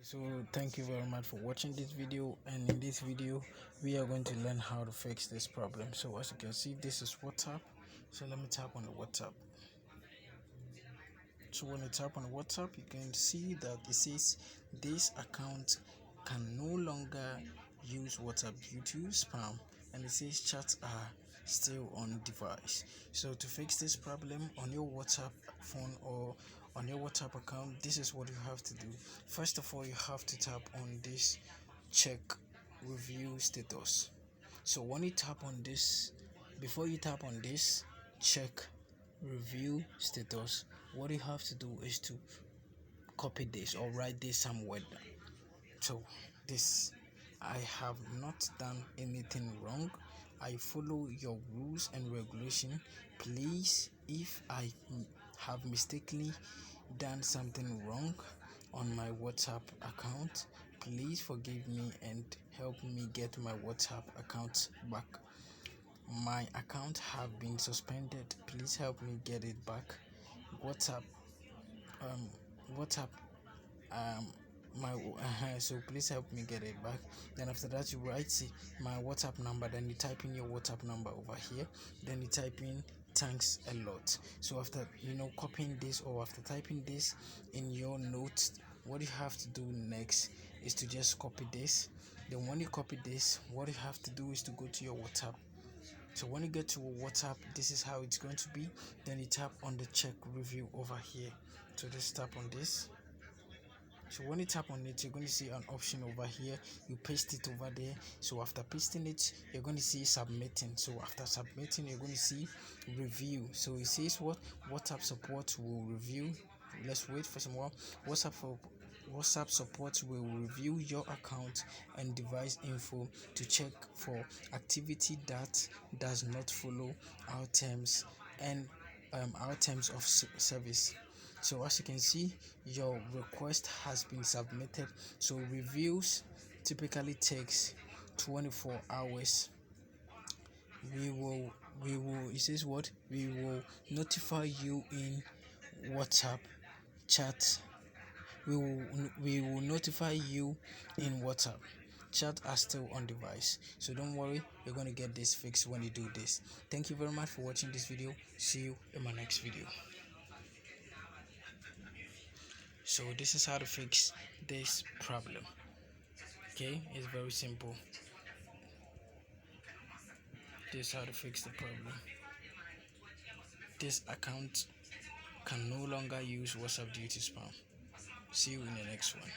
So thank you very much for watching this video, and in this video we are going to learn how to fix this problem. So as you can see, this is WhatsApp. So let me tap on the WhatsApp. So when you tap on WhatsApp, you can see that it says this account can no longer use WhatsApp due to spam, and it says chats are still on device. So to fix this problem on your WhatsApp phone or on your WhatsApp account, this is what you have to do. First of all, you have to tap on this check review status. So when you tap on this, before you tap on this check review status, what you have to do is to copy this or write this somewhere. So this, I have not done anything wrong. I follow your rules and regulation. Please, if I have mistakenly done something wrong on my WhatsApp account, please forgive me and help me get my WhatsApp account back. My account have been suspended. Please help me get it back. WhatsApp, um, WhatsApp, my so please help me get it back. Then after that, you write my WhatsApp number. Then you type in your WhatsApp number over here. Then you type in thanks a lot. So after copying this or after typing this in your notes, what you have to do next is to just copy this. Then when you copy this, what you have to do is to go to your WhatsApp. So when you get to WhatsApp, this is how it's going to be. Then you tap on the check review over here. So just tap on this. So when you tap on it, you're going to see an option over here. You paste it over there. So after pasting it, you're going to see submitting. So after submitting, you're going to see review. So it says what WhatsApp support will review. Let's wait for some more. WhatsApp support will review your account and device info to check for activity that does not follow our terms and our terms of service. So as you can see, your request has been submitted. So reviews typically takes 24 hours. It says what we will notify you in WhatsApp chat. We will notify you in WhatsApp. Chat are still on device, so don't worry, you're going to get this fixed when you do this. Thank you very much for watching this video. See you in my next video. So this is how to fix this problem. Okay, it's very simple. This is how to fix the problem. This account can no longer use WhatsApp due to spam. See you in the next one.